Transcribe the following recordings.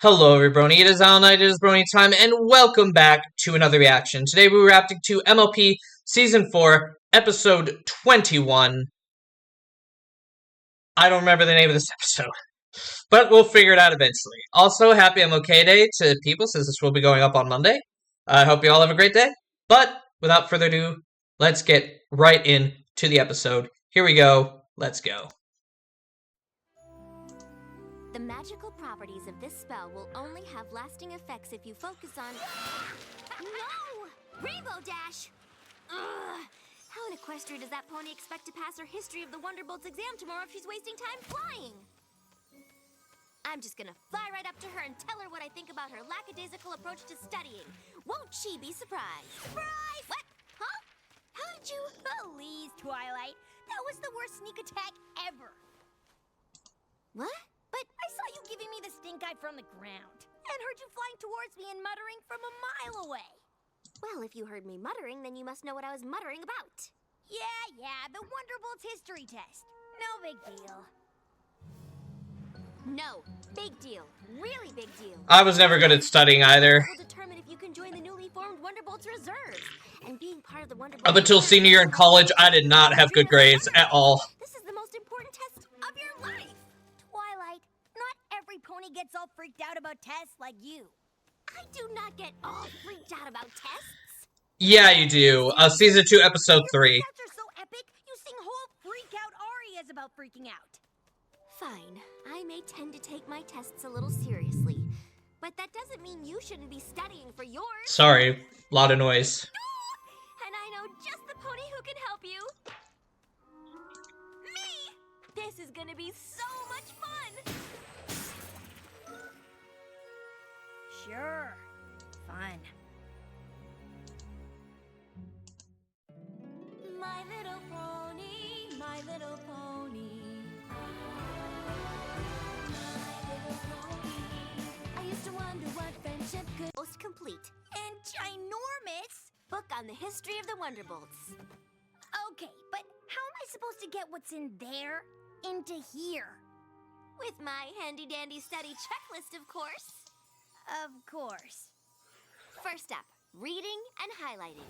Hello everybody, it is Al Knight, it is Brony time, and welcome back to another reaction. Today we're reacting to MLP Season 4, Episode 21. I don't remember the name of this episode, but we'll figure it out eventually. Also, happy MLK Day to people, since this will be going up on Monday. I hope you all have a great day, but without further ado, let's get right into the episode. Here we go, let's go. The magical properties of this spell will only have lasting effects if you focus on... No! Rainbow Dash! Ugh! How in Equestria does that pony expect to pass her History of the Wonderbolts exam tomorrow if she's wasting time flying? I'm just gonna fly right up to her and tell her what I think about her lackadaisical approach to studying. Won't she be surprised? Surprise! What? Huh? How did you... Please, Twilight. That was the worst sneak attack ever. What? But I saw you giving me the stink eye from the ground, and heard you flying towards me and muttering from a mile away. Well, if you heard me muttering, then you must know what I was muttering about. Yeah, the Wonderbolts history test. No big deal. No, big deal. Really big deal. I was never good at studying either. Will determine if you can join the newly formed Wonderbolts reserves. And being part of the Wonderbolts... Up until senior year in college, I did not have good grades at all. This is the most important test of your life. Twilight, not every pony gets all freaked out about tests like you. I do not get all freaked out about tests. Yeah, you do. Season 2, Episode 3. Your tests are so epic, you sing whole freak-out arias about freaking out. Fine. I may tend to take my tests a little seriously, but that doesn't mean you shouldn't be studying for yours. Sorry, lot of noise. And I know just the pony who can help you. Me! This is gonna be so much fun! Sure. Fun. My little pony, my little pony. My little pony. I used to wonder what friendship could... Most complete and ginormous book on the history of the Wonderbolts. Okay, but how am I supposed to get what's in there into here? With my handy-dandy study checklist, of course. Of course. First up, reading and highlighting.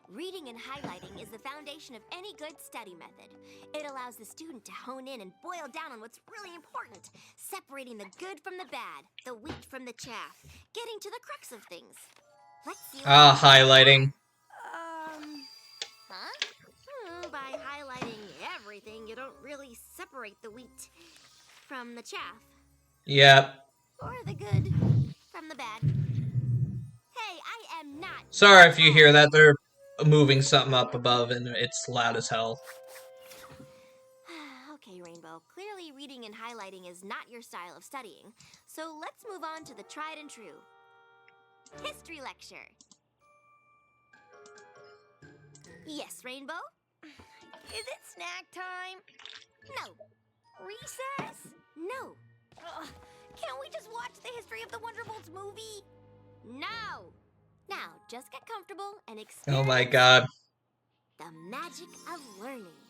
Reading and highlighting is the foundation of any good study method. It allows the student to hone in and boil down on what's really important, separating the good from the bad, the wheat from the chaff, getting to the crux of things. Let's see. Highlighting. By highlighting everything, you don't really separate the wheat from the chaff. Yep. Or the good from the bad. Hey, I am not... Sorry if you hear that. They're moving something up above and it's loud as hell. Okay, Rainbow. Clearly reading and highlighting is not your style of studying. So let's move on to the tried and true. History lecture. Yes, Rainbow? Is it snack time? No. Recess? No. Can't we just watch the History of the Wonderbolts movie? No. Now, just get comfortable and experience... Oh my god. The magic of learning.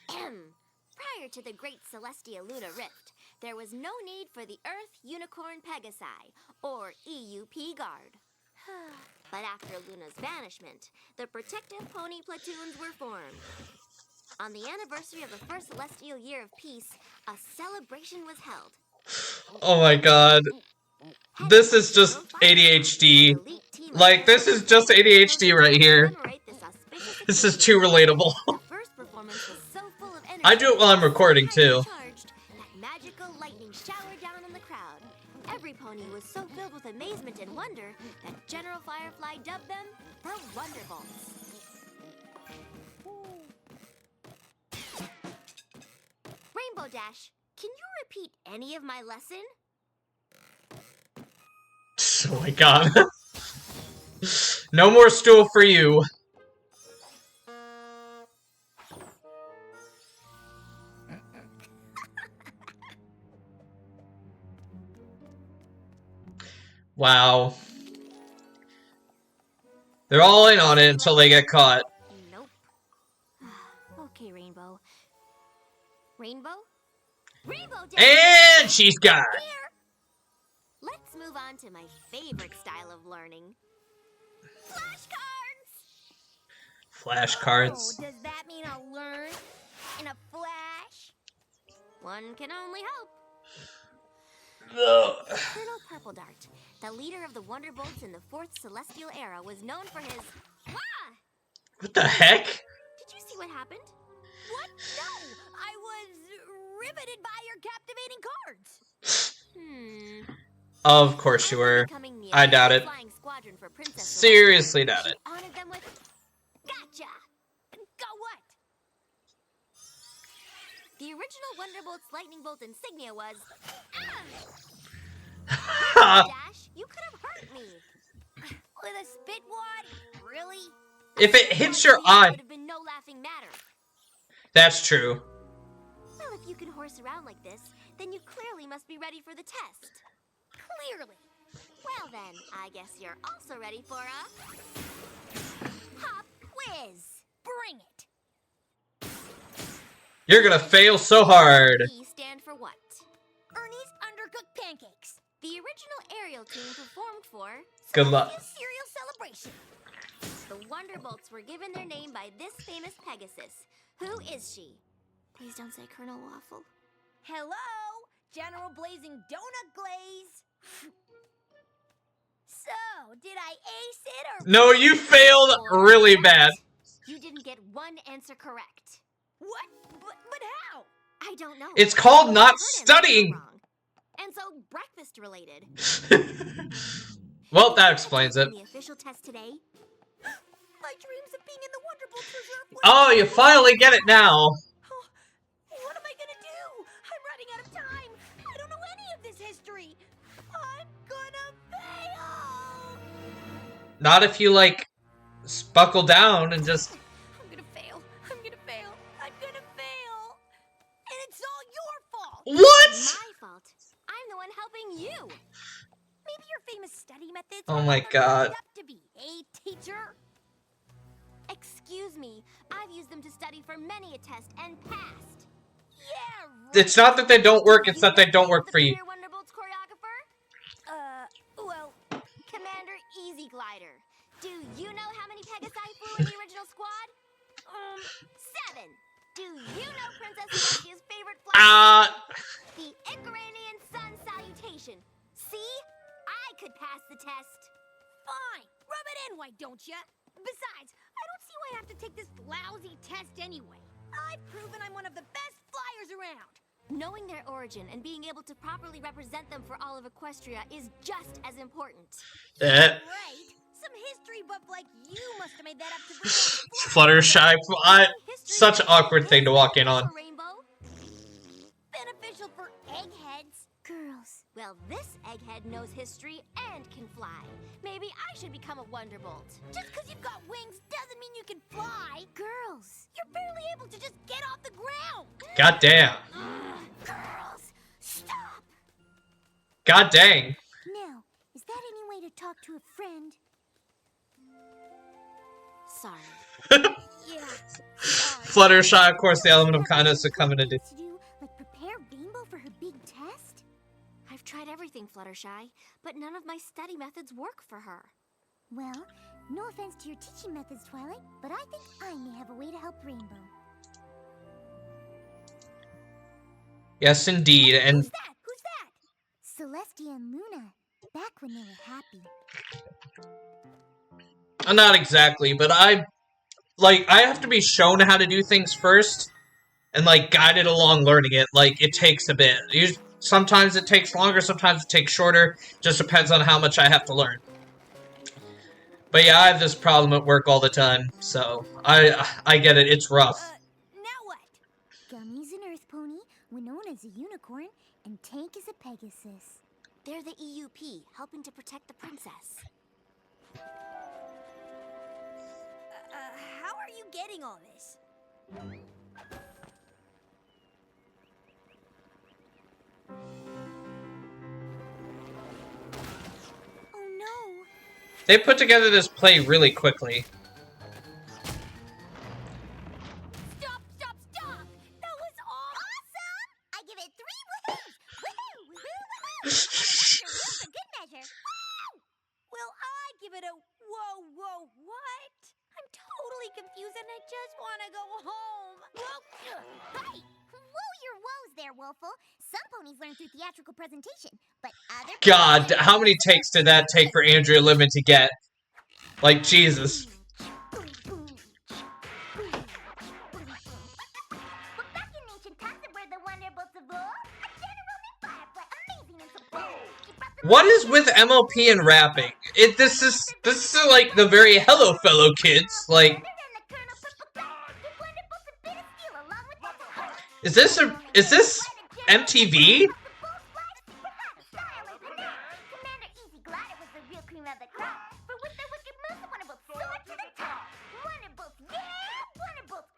Prior to the Great Celestia Luna Rift, there was no need for the Earth Unicorn Pegasi, or EUP Guard. But after Luna's vanishment, the Protective Pony Platoons were formed. On the anniversary of the first celestial year of peace, a celebration was held. Oh my god. This is just ADHD. Like, this is just ADHD right here. This is too relatable. I do it while I'm recording, too. That magical lightning showered down on the crowd. Every pony was so filled with amazement and wonder that General Firefly dubbed them the Wonderbolts. Rainbow Dash, can you repeat any of my lesson? Oh my god. No more stool for you. Wow. They're all in on it until they get caught. Nope. Okay, Rainbow. Rainbow? Rainbow Dash! And she's gone. Here. Let's move on to my favorite style of learning. Flashcards! Flashcards. Oh, does that mean I'll learn in a flash? One can only hope. Ugh. Colonel Purple Dart, the leader of the Wonderbolts in the 4th Celestial Era, was known for his... Ah! What the heck? Did you see what happened? What? No! I was riveted by your captivating cards. Of course you were. I doubt it. Seriously doubt it. Honored them with... Gotcha! Go what? The original Wonderbolt's Lightning Bolt insignia was... Dash, you could have hurt me. With a spit wad? Really? If it hits your eye... Would have been no laughing matter. That's true. Well, if you can horse around like this, then you clearly must be ready for the test. Clearly. Well then, I guess you're also ready for a... Pop quiz. Bring it. You're gonna fail so hard. E stand for what? Ernie's Undercooked Pancakes. The original Ariel team performed for... Good luck. Cereal Celebration. The Wonderbolts were given their name by this famous Pegasus. Who is she? Please don't say Colonel Waffle. Hello, General Blazing Donut Glaze. So, did I ace it or... No, you failed really bad. You didn't get one answer correct. What? But how? I don't know. It's called not I heard him studying. wrong. And so, breakfast related. Well, that explains it. The official test today. My dreams of being in the Wonderbolts Reserve. Oh, you finally get it now. What am I gonna do? I'm running out of time. I don't know any of this history. I'm gonna fail. Not if you, like, buckle down and just... I'm gonna fail. I'm gonna fail. I'm gonna fail. And it's all your fault. What? My fault. I'm the one helping you. Maybe your famous study methods Oh are my what God. they're up to be, teacher? Excuse me. I've used them to study for many a test and passed. Yeah, right. It's not that they don't work, it's that they don't work for you. The Wonderbolts choreographer? Well, Commander Easy Glider. Do you know how many Pegasi flew in the original squad? 7. Do you know Princess Celestia's favorite flight? The Icaranian Sun Salutation. See? I could pass the test. Fine. Rub it in, why don't you? Besides, I don't see why I have to take this lousy test anyway. I've proven I'm one of the best flyers around. Knowing their origin and being able to properly represent them for all of Equestria is just as important. Eh. Right? Some history buff like you must have made that up to Fluttershy. Such an awkward thing to walk in on. Rainbow. Beneficial for eggheads. Girls. Well, this egghead knows history and can fly. Maybe I should become a Wonderbolt. Just because you've got wings doesn't mean you can fly. Girls, you're barely able to just get off the ground. God damn. Girls, stop. God dang. Now, is that any way to talk to a friend? Sorry. Yeah. Sorry. Fluttershy, of course, the element of kindness to come into... To do, like prepare Rainbow for her big test? I've tried everything, Fluttershy, but none of my study methods work for her. Well, no offense to your teaching methods, Twilight, but I think I may have a way to help Rainbow. Yes, indeed, and... Who's that? Who's that? Celestia and Luna, back when they were happy. Not exactly, but I have to be shown how to do things first, and, like, guided along learning it. Like, it takes a bit. Sometimes it takes longer, sometimes it takes shorter. Just depends on how much I have to learn. But yeah, I have this problem at work all the time, so I get it. It's rough. Now what? Gummy's an Earth Pony, Winona's a unicorn, and Tank is a Pegasus. They're the EUP, helping to protect the princess. How are you getting all this? Oh no! They put together this play really quickly. Stop! Stop! Stop! That was awesome! I give it 3 woohoos! Woohoo! For good measure. Well, I give it a whoa, what? I'm totally confused and I just want to go home. Hey, whoa your woes there, Wolfle. Some ponies learn through theatrical presentation, but other God, how many takes did that take for Andrea Lemon to get? Like, Jesus. Well, back in ancient times where the Wonderbolts of war, a general named Firefly, amazing and so she brought the What is with MOP and rapping? This is like the very hello fellow kids. Like, is this MTV? Commander Easy Glider was the real cream of the crop. For with their wicked moves, the Wonderbolts soared to the top. Wonderbolts, yeah! Wonderbolts,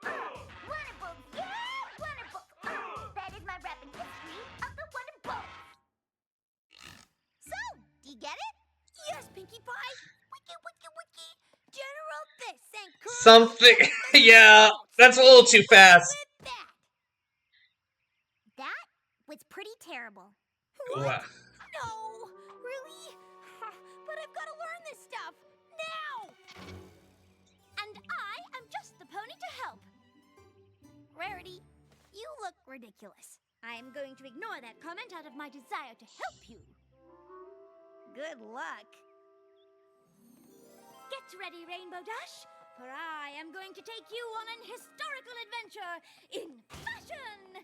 Wonderbolts, yeah! Wonderbolts, that is my rapping history of the Wonderbolts. So, do you get it? Yes, Pinkie Pie. Wiki. General this and Something. Yeah, that's a little too fast. That was pretty terrible. Wow. No, really? But I've got to learn this stuff now. And I am just the pony to help. Rarity, you look ridiculous. I am going to ignore that comment out of my desire to help you. Good luck. Get ready, Rainbow Dash, for I am going to take you on an historical adventure in fashion.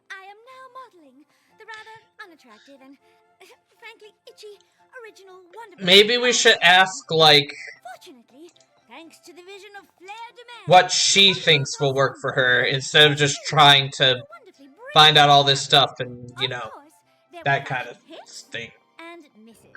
I am now modeling the rather unattractive and, frankly, itchy original Wonderbolt. Maybe we should ask, like, Fortunately, thanks to the vision of Flair Demand, what she thinks will work for her, instead of just trying to find out all this stuff and, you know, that kind of thing. And misses.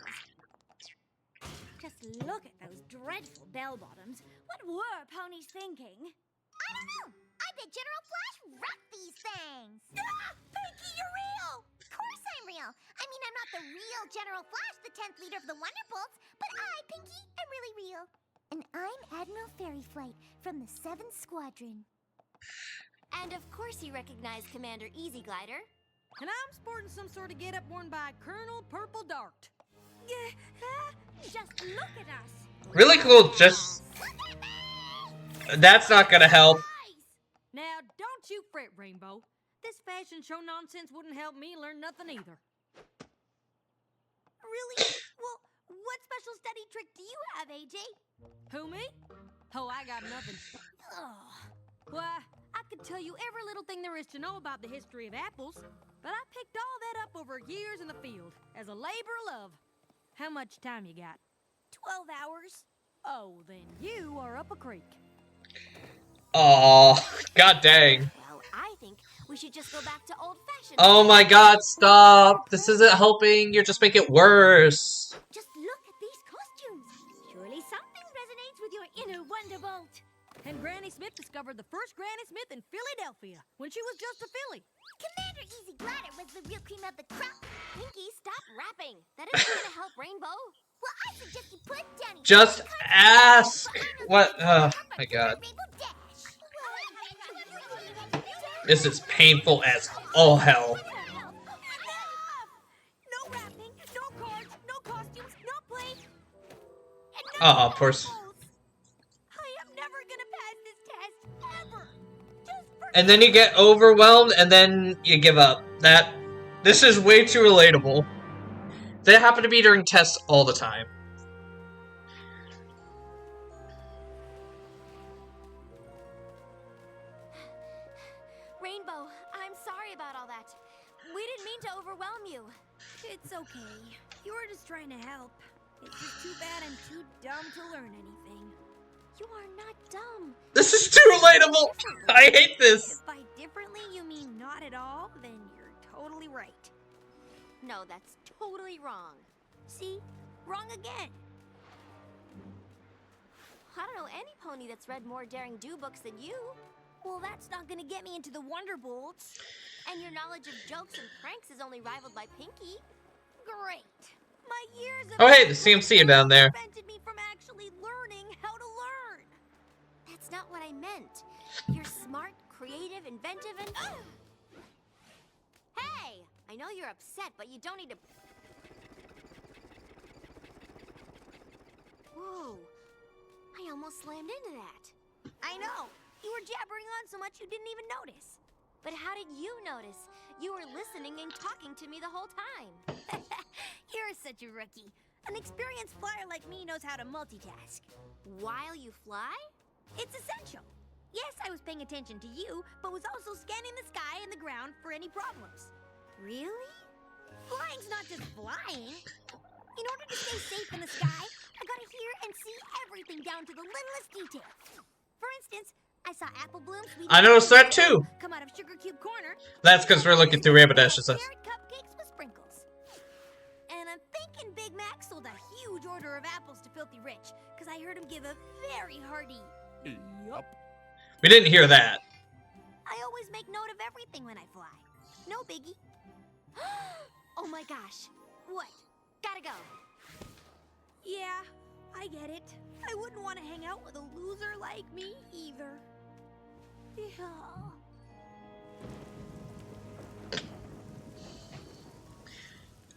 Just look at those dreadful bell-bottoms. What were ponies thinking? I don't know. I bet General Flash wrecked these things. Ah! Pinkie, you're real! Of course I'm real. I mean, I'm not the real General Flash, the 10th leader of the Wonderbolts, but I, Pinkie, am really real. And I'm Admiral Fairy Flight from the 7th Squadron. And of course you recognize Commander Easy Glider. And I'm sporting some sort of get-up worn by Colonel Purple Dart. Just look at us. Really cool, just... That's not gonna help. Now, don't you fret, Rainbow. This fashion show nonsense wouldn't help me learn nothing either. Really? Well, what special study trick do you have, AJ? Who, me? Oh, I got nothing. Why, I could tell you every little thing there is to know about the history of apples, but I picked all that up over years in the field as a labor of love. How much time you got? 12 hours. Oh, then you are up a creek. Aw, god dang. Well, I think we should just go back to old-fashioned. Oh my god, stop. This isn't helping, you're just making it worse. Just look at these costumes. Surely something resonates with your inner Wonderbolt. And Granny Smith discovered the first Granny Smith in Philadelphia when she was just a filly. Commander Easy Glider was the real cream of the crop. Pinkie, stop rapping. That isn't gonna help Rainbow. Well, I suggest you put Danny. Just ask. What? Oh my god. This is painful as all hell. No rapping, no cards, no costumes, no play. Oh, of course. I am never gonna pass this test, ever. And then you get overwhelmed, and then you give up. This is way too relatable. They happen to be during tests all the time. Rainbow, I'm sorry about all that. We didn't mean to overwhelm you. It's okay. You were just trying to help. It's just too bad I'm too dumb to learn anything. You are not dumb. This is too relatable! I hate this! If by differently you mean not at all, then you're totally right. No, that's totally wrong. See? Wrong again. I don't know any pony that's read more Daring Do books than you. Well, that's not gonna get me into the Wonderbolts. And your knowledge of jokes and pranks is only rivaled by Pinkie. Great. My years of Oh hey, the CMC down there. prevented me from actually learning how to learn. That's not what I meant. You're smart, creative, inventive, and... Hey! I know you're upset, but you don't need to... Whoa. I almost slammed into that. I know. You were jabbering on so much you didn't even notice. But how did you notice? You were listening and talking to me the whole time. You're such a rookie. An experienced flyer like me knows how to multitask. While you fly? It's essential. Yes, I was paying attention to you, but was also scanning the sky and the ground for any problems. Really? Flying's not just flying. In order to stay safe in the sky, I gotta hear and see everything down to the littlest detail. For instance, I saw apple blooms. I noticed that too. Come out of Sugar Cube Corner. That's because we're looking through Rainbow Dash's stuff. Carrot cupcakes with sprinkles. And I'm thinking Big Mac sold a huge order of apples to Filthy Rich, because I heard him give a very hearty. Yup. We didn't hear that. I always make note of everything when I fly. No biggie. Oh my gosh. What? Gotta go. Yeah, I get it. I wouldn't want to hang out with a loser like me either. Yeah.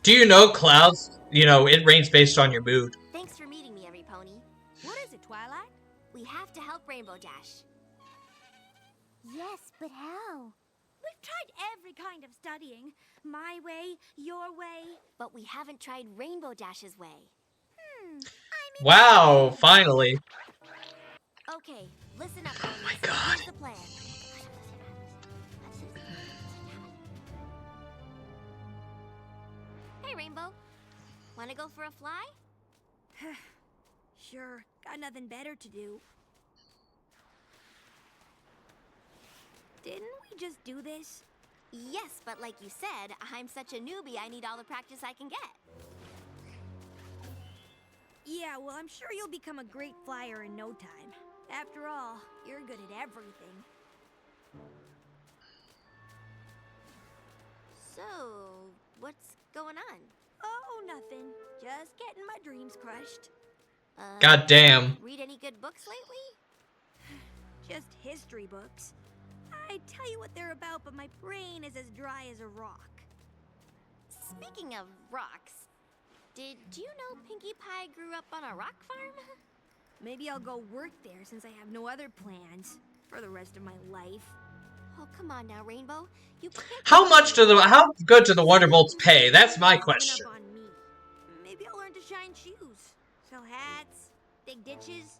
Do you know clouds? You know, it rains based on your mood. Thanks for meeting me, Every Pony. What is it, Twilight? We have to help Rainbow Dash. Yes, but how? We've tried every kind of studying. My way, your way. But we haven't tried Rainbow Dash's way. Wow, finally. Okay, listen up, ponies. my God. Here's the plan. Hey, Rainbow. Wanna go for a fly? Sure, got nothing better to do. Didn't we just do this? Yes, but like you said, I'm such a newbie, I need all the practice I can get. Yeah, well, I'm sure you'll become a great flyer in no time. After all, you're good at everything. So, what's going on? Oh, nothing. Just getting my dreams crushed. God damn. Read any good books lately? Just history books. I tell you what they're about, but my brain is as dry as a rock. Speaking of rocks, did you know Pinkie Pie grew up on a rock farm? Maybe I'll go work there since I have no other plans for the rest of my life. Oh, come on now, Rainbow. You can't... How good do the Wonderbolts pay? That's my question. Up on me. Maybe I'll learn to shine shoes, sell hats, dig ditches.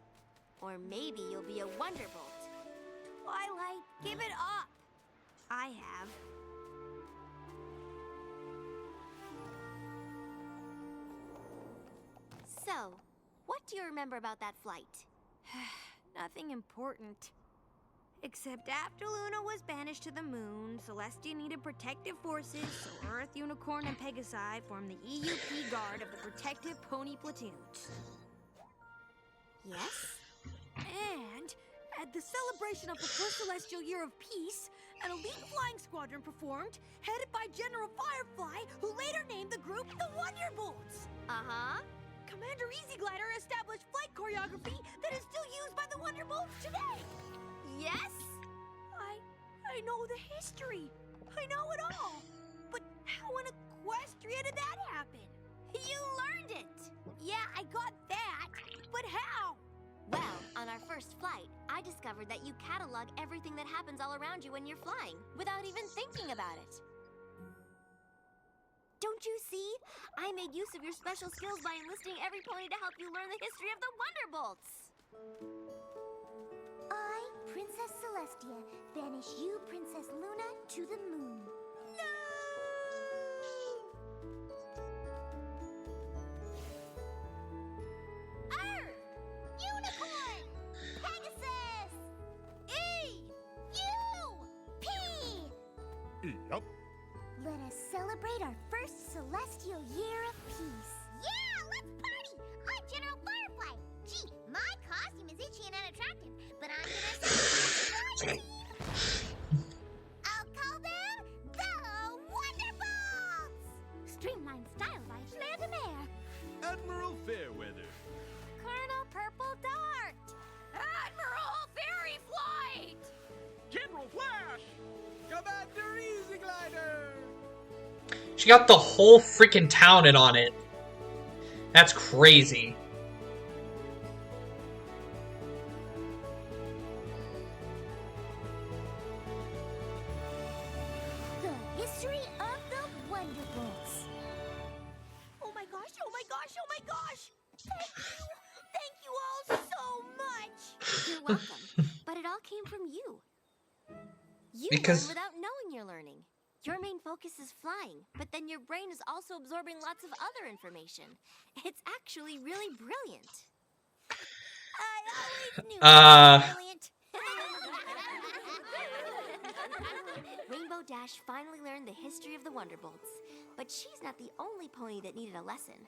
Or maybe you'll be a Wonderbolt. Twilight, give it up. I have. So, what do you remember about that flight? Nothing important. Except after Luna was banished to the moon, Celestia needed protective forces, so Earth, Unicorn, and Pegasi formed the EUP Guard of the Protective Pony Platoons. Yes? And at the celebration of the first Celestial Year of Peace, an elite flying squadron performed, headed by General Firefly, who later named the group the Wonderbolts. Uh-huh. Commander Easy Glider established flight choreography that is still used by the Wonderbolts today. Yes? I know the history. I know it all. But how in Equestria did that happen? You learned it! Yeah, I got that. But how? Well, on our first flight, I discovered that you catalog everything that happens all around you when you're flying, without even thinking about it. Don't you see? I made use of your special skills by enlisting Every Pony to help you learn the history of the Wonderbolts. I, Princess Celestia, banish you, Princess Luna, to the moon. Earth! Unicorn! Pegasus! E! U! P! Yup. Let us celebrate our first celestial year of peace. Yeah, let's party! I'm General Firefly. Gee, my costume is itchy and unattractive, but I'm gonna say I'll call them the Wonderbolts! Streamlined style by Fleur de Mer. Admiral Fairweather. Colonel Purple Dart! Admiral Fairy Flight! General Flash. Commander Easy Glider. She got the whole freaking town in on it. That's crazy. The history of the Wonderbolts. Oh my gosh, oh my gosh, oh my gosh! Thank you all so much! You're welcome. But it all came from you. You Because- learn without knowing you're learning. Your main focus is flying, but then your brain is also absorbing lots of other information. It's actually really brilliant. I always knew Uh, it was brilliant. Rainbow Dash finally learned the history of the Wonderbolts. But she's not the only pony that needed a lesson.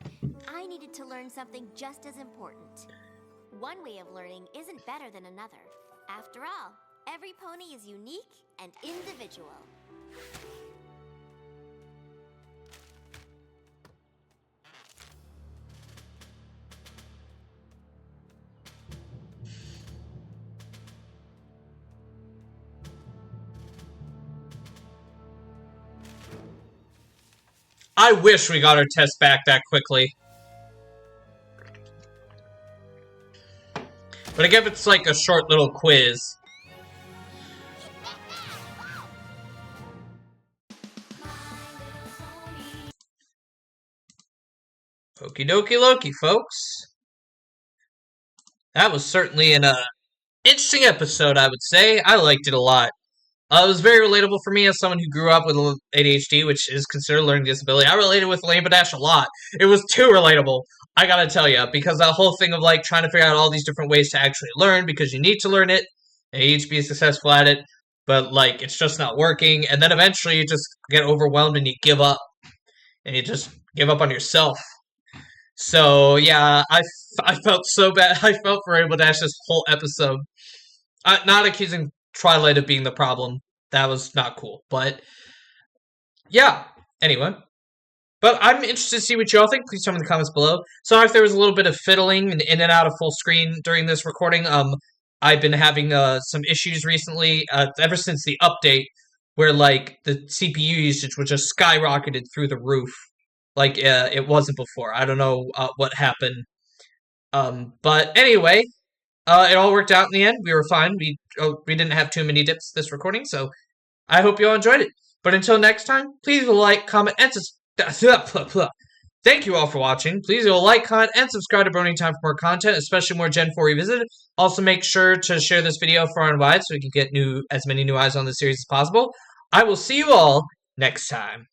I needed to learn something just as important. One way of learning isn't better than another. After all, every pony is unique and individual. I wish we got our test back that quickly. But I guess it's like a short little quiz. Okie dokie Loki, folks. That was certainly an interesting episode, I would say. I liked it a lot. It was very relatable for me as someone who grew up with ADHD, which is considered a learning disability. I related with Rainbow Dash a lot. It was too relatable, I gotta tell you, because that whole thing of like trying to figure out all these different ways to actually learn because you need to learn it and you need to be successful at it, but like it's just not working, and then eventually you just get overwhelmed and you give up, and you just give up on yourself. So yeah, I felt so bad. I felt for Rainbow Dash this whole episode. Not accusing Twilight of being the problem. That was not cool. But yeah. Anyway. But I'm interested to see what y'all think. Please tell me in the comments below. Sorry if there was a little bit of fiddling and in and out of full screen during this recording. I've been having some issues recently, ever since the update, where like the CPU usage was just skyrocketed through the roof. Like it wasn't before. I don't know what happened. But anyway, it all worked out in the end. We were fine. We didn't have too many dips this recording, so I hope you all enjoyed it. But until next time, please like, comment, and subscribe. Thank you all for watching. Please like, comment, and subscribe to Brony Time for more content, especially more Gen 4 Revisited. Also, make sure to share this video far and wide so we can get as many new eyes on the series as possible. I will see you all next time.